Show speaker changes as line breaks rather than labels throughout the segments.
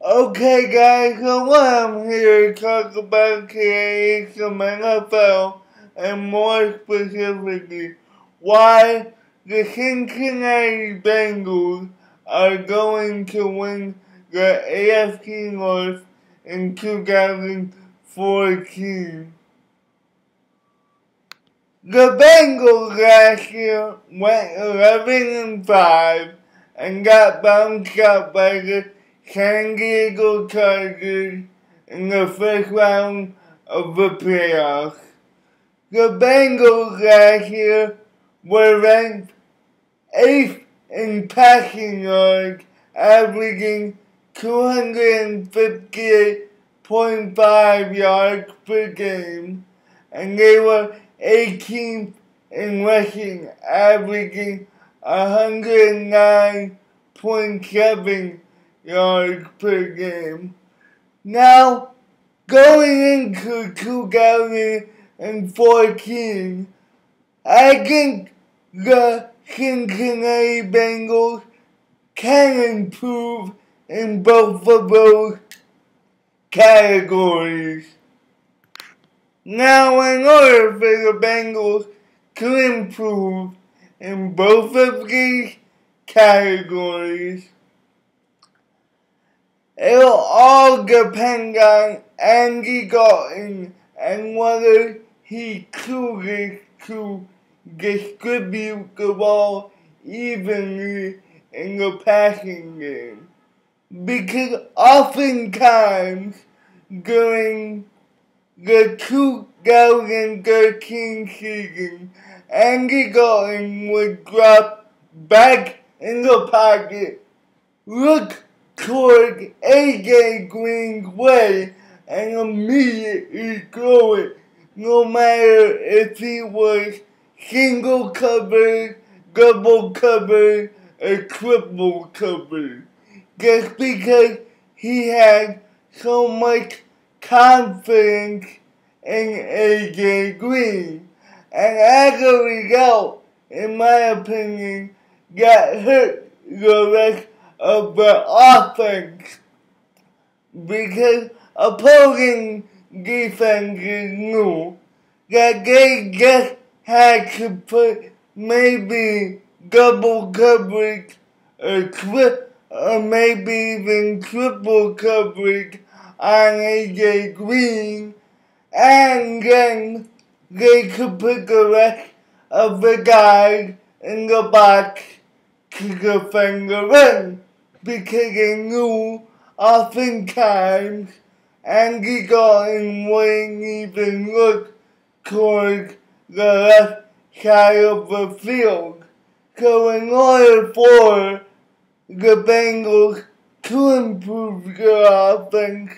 Okay guys, so what I'm here to talk about today is some NFL and more specifically why the Cincinnati Bengals are going to win the AFC North in 2014. The Bengals last year went 11-5 and got bounced out by the San Diego Chargers in the first round of the playoffs. The Bengals last year were ranked 8th in passing yards, averaging 258.5 yards per game, and they were 18th in rushing, averaging 109.7 yards per game. Now, going into 2014, I think the Cincinnati Bengals can improve in both of those categories. Now, in order for the Bengals to improve in both of these categories, it'll all depend on Andy Dalton and whether he chooses to distribute the ball evenly in the passing game. Because oftentimes during the 2013 season, Andy Dalton would drop back in the pocket, look toward AJ Green's way, and immediately throw it, no matter if he was single covered, double covered, or triple covered, just because he had so much confidence in AJ Green, and as a result, in my opinion, got hurt the rest of the offense because opposing defenses knew that they just had to put maybe double coverage or maybe even triple coverage on AJ Green, and then they could put the rest of the guys in the box to defend the run, because they knew oftentimes Andy Dalton wouldn't even look towards the left side of the field. So in order for the Bengals to improve their offense,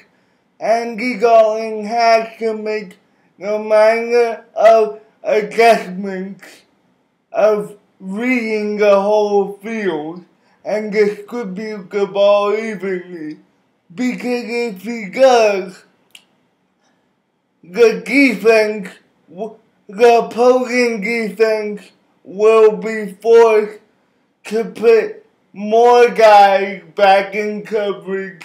Andy Dalton has to make the minor of adjustments of reading the whole field and distribute the ball evenly. Because if he does, the opposing defense will be forced to put more guys back in coverage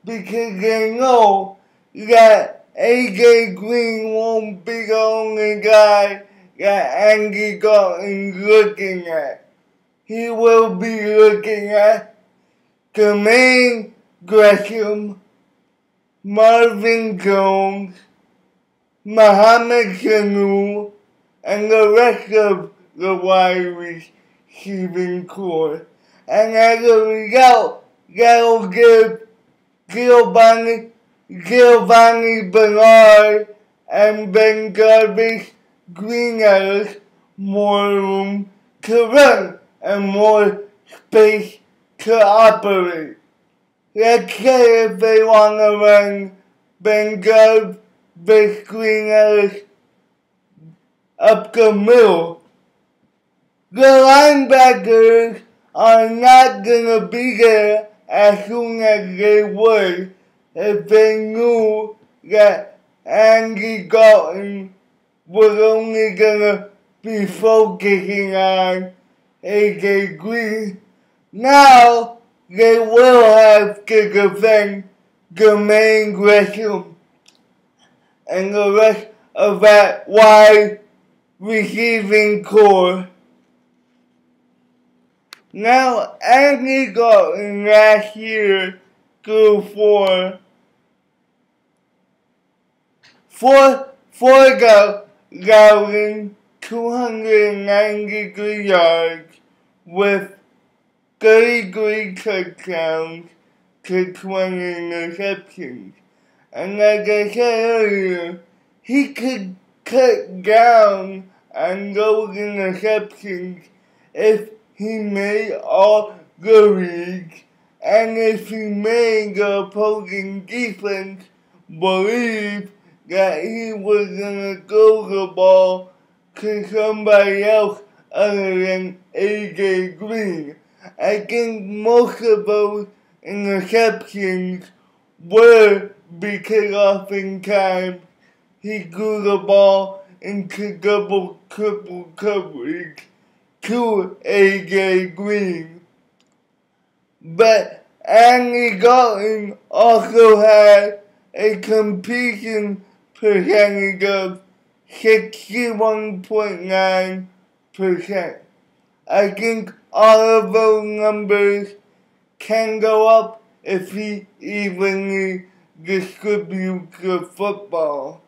because they know that AJ Green won't be the only guy that Andy Dalton's looking at. He will be looking at Jermaine Gresham, Marvin Jones, Mohamed Sanu, and the rest of the wide receiving core. And as a result, that'll give Giovanni Bernard and Ben Garvis Green more room to run and more space to operate. Let's say if they want to run Ben Garvis Green up the middle, the linebackers are not going to be there as soon as they would if they knew that Andy Dalton was only going to be focusing on AJ Green. Now they will have to defend Jermaine Gresham, and the rest of that wide receiving core. Now, Andy Dalton last year threw for 4,293 yards with 33 touchdowns to 20 interceptions. And like I said earlier, he could cut down on those interceptions if he made all the league, and if he made the opposing defense believe that he was gonna throw the ball to somebody else other than A.J. Green. I think most of those interceptions were because oftentimes he threw the ball into double, triple coverage to A.J. Green. But Andy Dalton also had a completion percentage of 61.9%. I think all of those numbers can go up if he evenly distributes the football.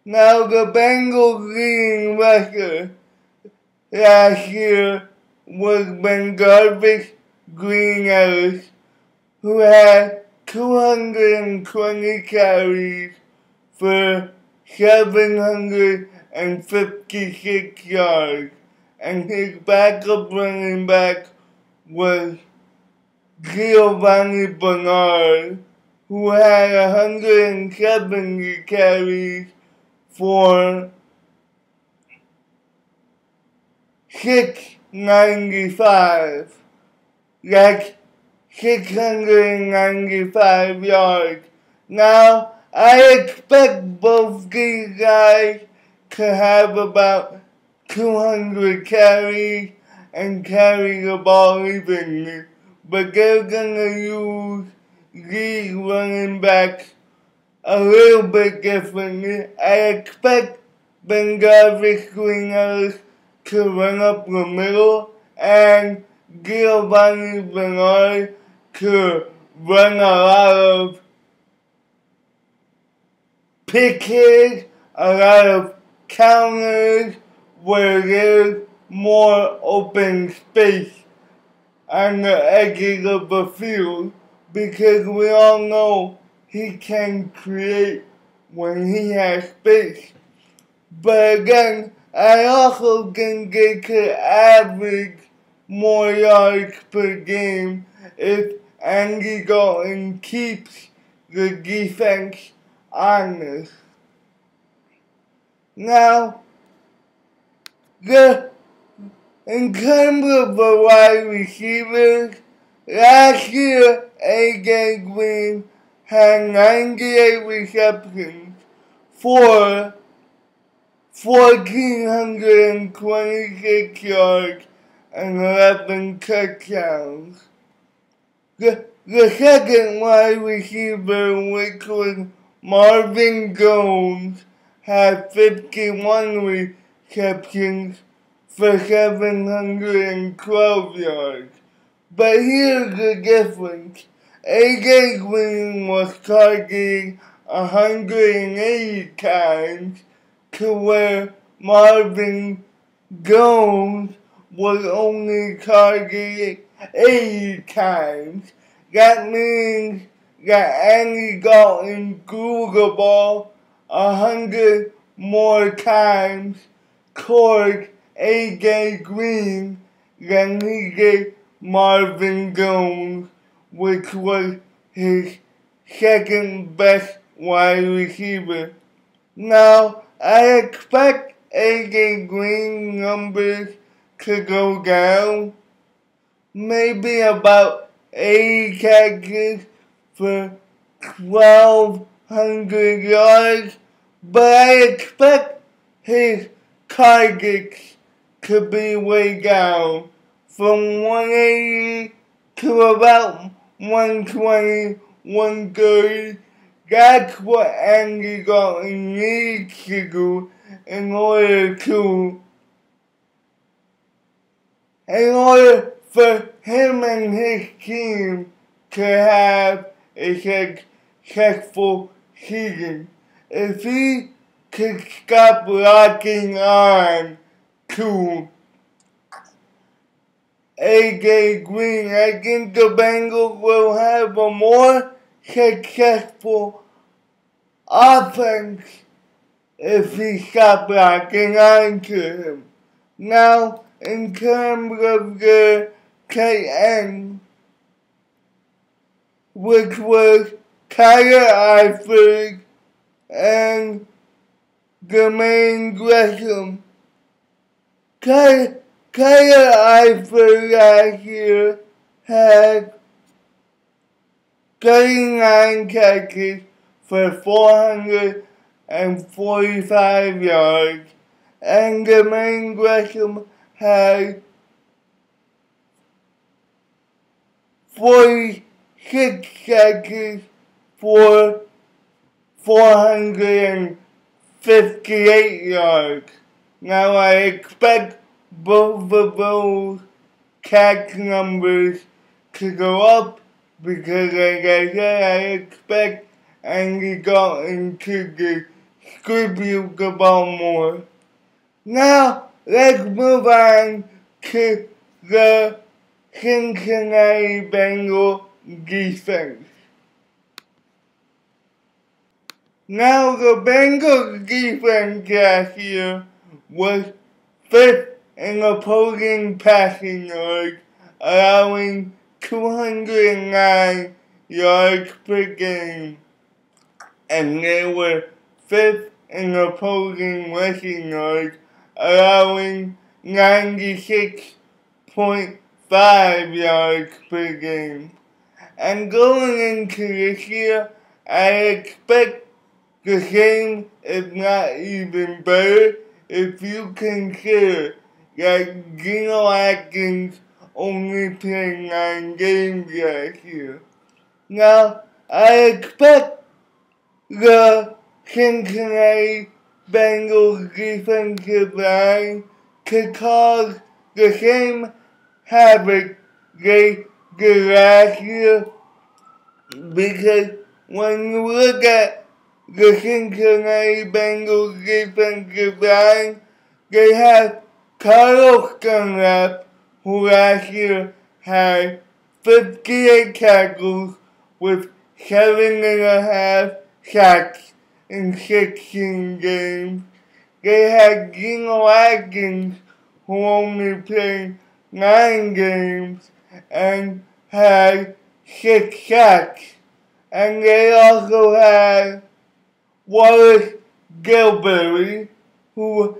Now, the Bengals' leading rusher last year was Bengarvis Green Ellis, who had 220 carries for 756 yards, and his backup running back was Giovanni Bernard, who had 170 carries for 695. That's 695 yards. Now, I expect both these guys to have about 200 carries and carry the ball evenly, but they're gonna use these running backs a little bit differently. I expect Bengarvis Green Ellis to run up the middle and Giovanni Bernard to run a lot of pitches, a lot of counters where there's more open space on the edges of the field, because we all know he can create when he has space. But again, I also think they could average more yards per game if Andy Dalton keeps the defense honest. Now, in terms of the wide receivers, last year A.J. Green had 98 receptions for 1,426 yards and 11 touchdowns. The second wide receiver, which was Marvin Jones, had 51 receptions for 712 yards. But here's the difference. A.J. Green was targeted 180 times to where Marvin Jones was only targeted 80 times. That means that Andy Dalton threw the ball 100 more times toward A.J. Green than he did Marvin Jones, which was his second best wide receiver. Now, I expect A.J. Green numbers to go down, maybe about 80 catches for 1,200 yards, but I expect his targets to be way down from 180 to about 120, 130. That's what Andy Dalton needs to do in order for him and his team to have a successful season. If he could stop locking on to AJ Green, I think the Bengals will have a more successful offense if he stops locking on to him. Now, in terms of the tight end, which was Tyler Eifert and Jermaine Gresham. Tyler Eifert last year had 39 catches for 445 yards, and Jermaine Gresham had 46 catches for 458 yards. Now I expect both of those catch numbers to go up because, like I said, I expect Andy Dalton to distribute the ball more. Now let's move on to the Cincinnati Bengals defense. Now the Bengals defense last year was 5th in opposing passing yards, allowing 209 yards per game, and they were 5th in opposing rushing yards, allowing 96.5 yards per game. And going into this year, I expect the same, if not even better, if you consider that Geno Atkins only played 9 games last year. Now, I expect the Cincinnati Bengals defensive line to cause the same havoc they did last year, because when you look at the Cincinnati Bengals defensive line, they have Carlos Dunlap, who last year had 58 tackles with 7.5 sacks in 16 games. They had Geno Atkins, who only played 9 games and had 6 sacks. And they also had Wallace Gilberry, who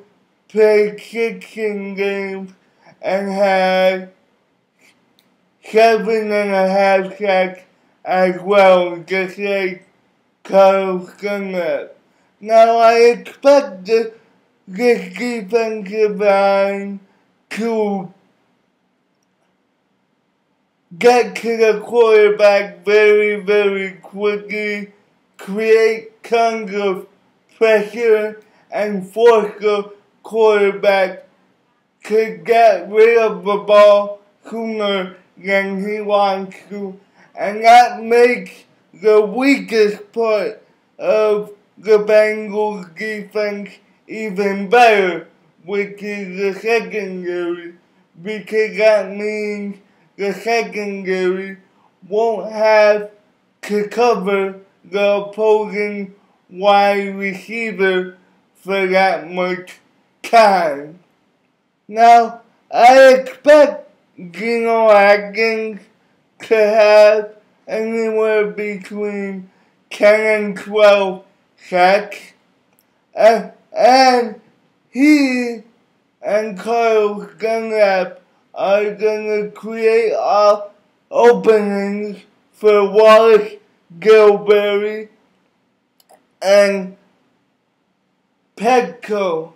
played 16 games and had 7.5 sacks as well, just like Carlos Dunlap. Now I expect this defensive line to get to the quarterback very, very quickly, create tons of pressure, and force the quarterback to get rid of the ball sooner than he wants to. And that makes the weakest part of the Bengals defense even better, which is the secondary, because that means the secondary won't have to cover the opposing wide receiver for that much time. Now, I expect Geno Atkins to have anywhere between 10 and 12 sacks, and he and Carlos Dunlap are going to create openings for Wallace Gilberry and Petco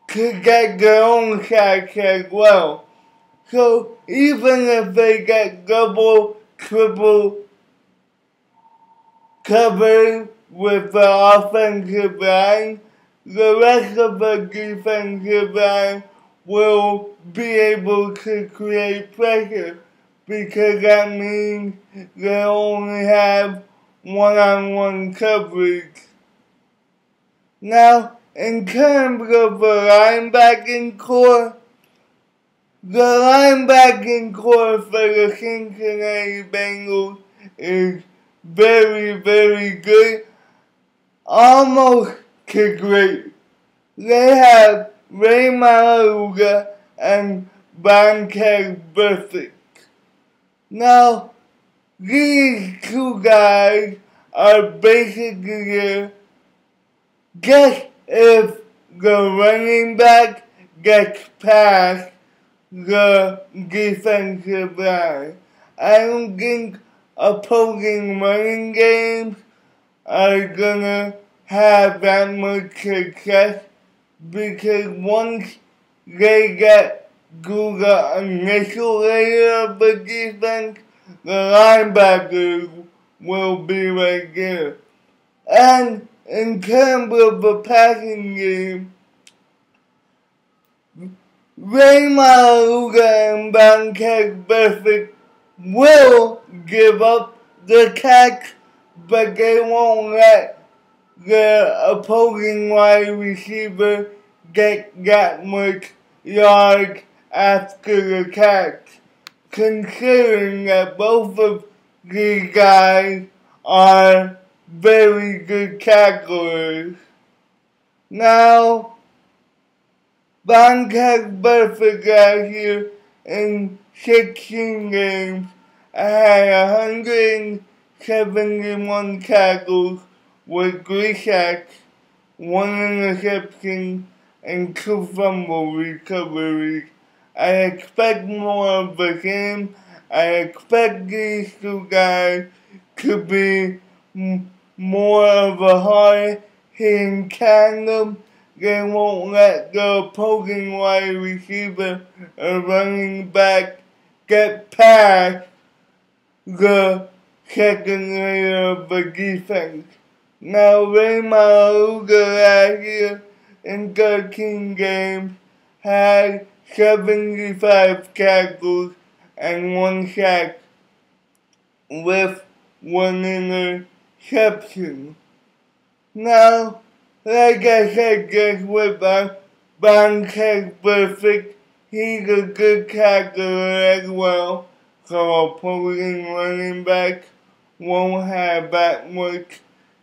to get their own sacks as well. So even if they get double, triple covered with the offensive line, the rest of the defensive line will be able to create pressure because that means they only have one-on-one coverage. Now, in terms of the linebacking core, the linebacking core for the Cincinnati Bengals is very, very good, almost to great. They have Ray Maluga and Bontac Burfict. Now, these two guys are basically just if the running back gets past the defensive line. I don't think opposing running games are gonna have that much success because once they get through the initial layer of the defense, the linebackers will be right there. And in terms of the passing game, Ray Maluga and Bontac Burfict will give up the catch, but they won't let the opposing wide receiver get that much yards after the catch, considering that both of these guys are very good tacklers. Now, Bontac Burfict last year in 16 games had 171 tackles with 3 sacks, 1 interception, and 2 fumble recoveries. I expect more of the same. I expect these two guys to be more of a hard-hitting tandem. They won't let the opposing wide receiver or running back get past the second layer of the defense. Now, Ray Maluga last year in 13 games had 75 tackles and 1 sack with 1 interception. Now, like I said just with Bontac Burfict, he's a good tackler as well, so opposing running back won't have that much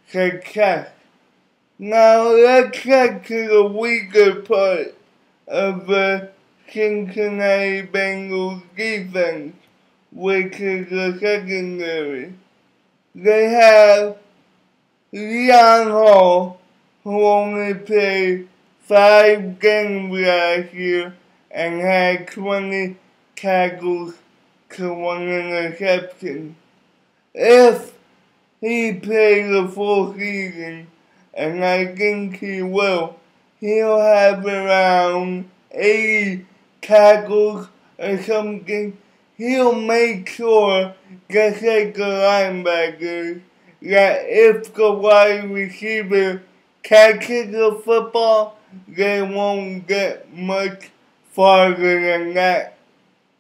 success. Now let's get to the weaker part of the Cincinnati Bengals defense, which is the secondary. They have Leon Hall, who only played 5 games last year and had 20 tackles to 1 interception. If he plays the full season, and I think he will, he'll have around 80 tackles or something. He'll make sure, just like the linebackers, that if the wide receiver catches the football, they won't get much farther than that.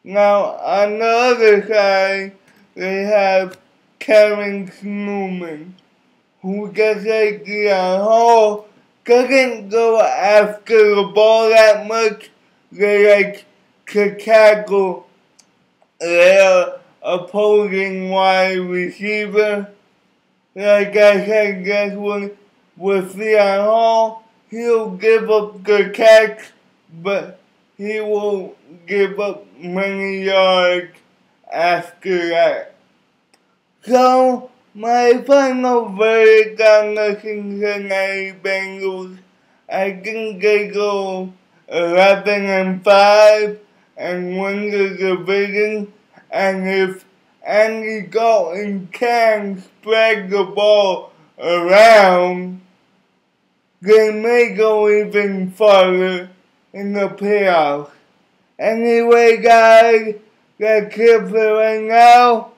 Now, on the other side, they have Karen Newman, who just like Leon Hall, doesn't go after the ball that much. They like to tackle their opposing wide receiver. Like I said, just with Leon Hall, he'll give up the catch, but he won't give up many yards after that. So, my final verdict on the Cincinnati Bengals, I think they go 11-5 and win the division. And if Andy Dalton can spread the ball around, they may go even farther in the playoffs. Anyway, guys, that's it for right now.